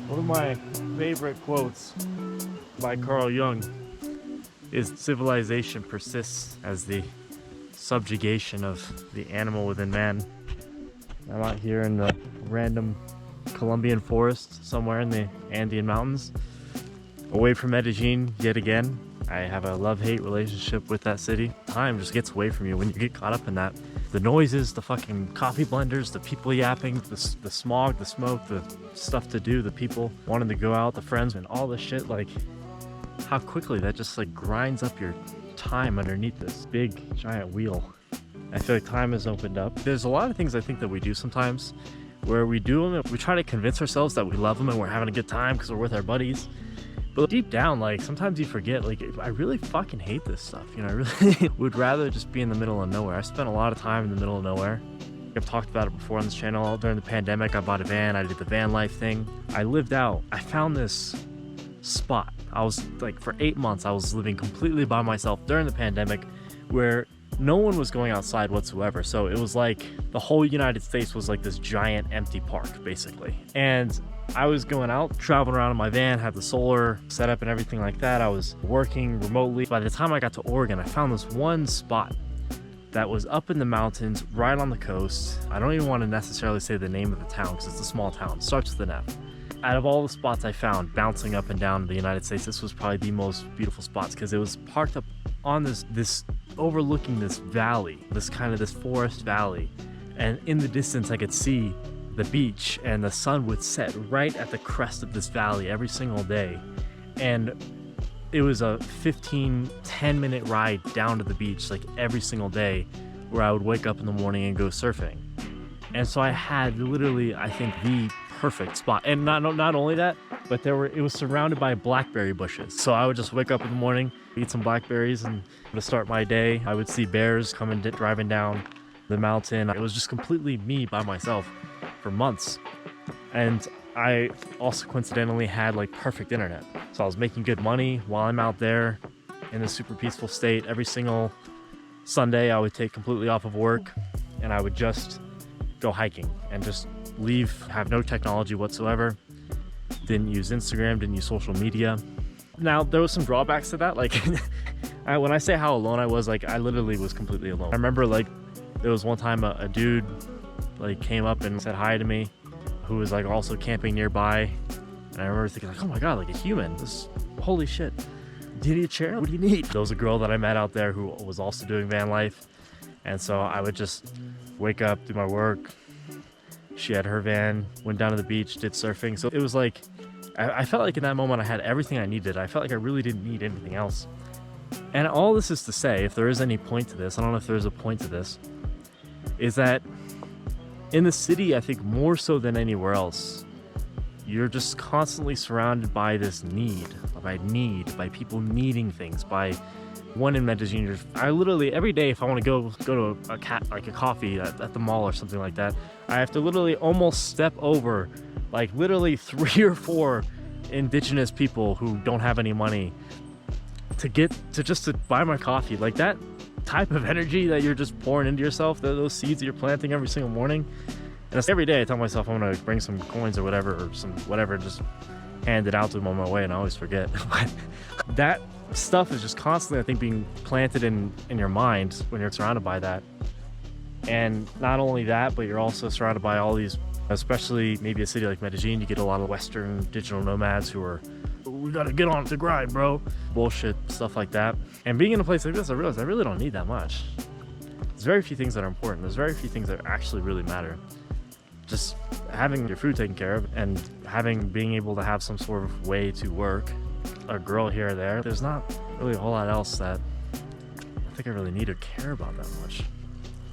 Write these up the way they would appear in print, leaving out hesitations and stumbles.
One of my favorite quotes by Carl Jung is civilization persists as the subjugation of the animal within man. I'm out here in the random Colombian forest somewhere in the Andean mountains, away from Medellin yet again. I have a love-hate relationship with that city. Time just gets away from you when you get caught up in that. The noises, the fucking coffee blenders, the people yapping, the smog, the smoke, the stuff to do, the people wanting to go out, the friends, and all this shit, like how quickly that just like grinds up your time underneath this big giant wheel. I feel like time has opened up. There's a lot of things I think that we do sometimes where we do them and we try to convince ourselves that we love them and we're having a good time because we're with our buddies. But deep down, like sometimes you forget, like I really fucking hate this stuff. You know, I really would rather just be in the middle of nowhere. I spent a lot of time in the middle of nowhere. I've talked about it before on this channel. During the pandemic, I bought a van. I did the van life thing. I lived out. I found this spot. I was like, for 8 months, I was living completely by myself during the pandemic where no one was going outside whatsoever. So it was like the whole United States was like this giant empty park, basically. And I was going out, traveling around in my van, had the solar set up and everything like that. I was working remotely. By the time I got to Oregon, I found this one spot that was up in the mountains, right on the coast. I don't even want to necessarily say the name of the town because it's a small town. It starts with an F. Out of all the spots I found bouncing up and down the United States, this was probably the most beautiful spots because it was parked up on this overlooking this valley, this forest valley. And in the distance, I could see the beach, and the sun would set right at the crest of this valley every single day. And it was a 10-minute ride down to the beach like every single day, where I would wake up in the morning and go surfing. And so I had literally, I think, the perfect spot. And not only that, but it was surrounded by blackberry bushes. So I would just wake up in the morning, eat some blackberries, and to start my day, I would see bears coming driving down the mountain. It was just completely me by myself for months. And I also coincidentally had like perfect internet. So I was making good money while I'm out there in a super peaceful state. Every single Sunday I would take completely off of work and I would just go hiking and just leave, have no technology whatsoever. Didn't use Instagram, didn't use social media. Now there was some drawbacks to that. Like when I say how alone I was, like I literally was completely alone. I remember like there was one time a dude like came up and said hi to me, who was like also camping nearby. And I remember thinking like, oh my God, like a human, holy shit. Do you need a chair? What do you need? There was a girl that I met out there who was also doing van life. And so I would just wake up, do my work. She had her van, went down to the beach, did surfing. So it was like, I felt like in that moment I had everything I needed. I felt like I really didn't need anything else. And all this is to say, if there is any point to this, I don't know if there's a point to this, is that in the city, I think more so than anywhere else, you're just constantly surrounded by this need, by people needing things, by one in Medellin. I literally every day, if I want to go to a coffee at the mall or something like that, I have to literally almost step over like literally 3 or 4 indigenous people who don't have any money to buy my coffee. Like that type of energy that you're just pouring into yourself, those seeds that you're planting every single morning. And it's every day I tell myself I'm gonna bring some coins or whatever, just hand it out to them on my way, and I always forget. But that stuff is just constantly, I think, being planted in your mind when you're surrounded by that. And not only that, but you're also surrounded by all these, especially maybe a city like Medellin, you get a lot of Western digital nomads who are, we gotta get on the grind, bro. Bullshit, stuff like that. And being in a place like this, I realized I really don't need that much. There's very few things that are important. There's very few things that actually really matter. Just having your food taken care of and being able to have some sort of way to work, a girl here or there. There's not really a whole lot else that I think I really need or care about that much.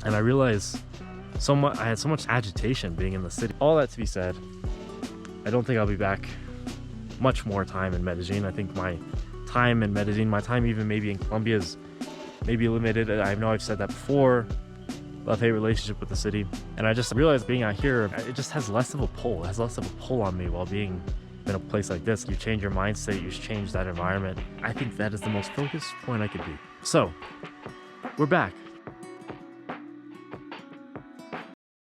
And I realized I had so much agitation being in the city. All that to be said, I don't think I'll be back much more time in Medellin. I think my time in Medellin, my time even maybe in Colombia is maybe limited. I know I've said that before. Love-hate relationship with the city. And I just realized being out here, it just has less of a pull. It has less of a pull on me while being in a place like this. You change your mindset, you change that environment. I think that is the most focused point I could be. So, we're back.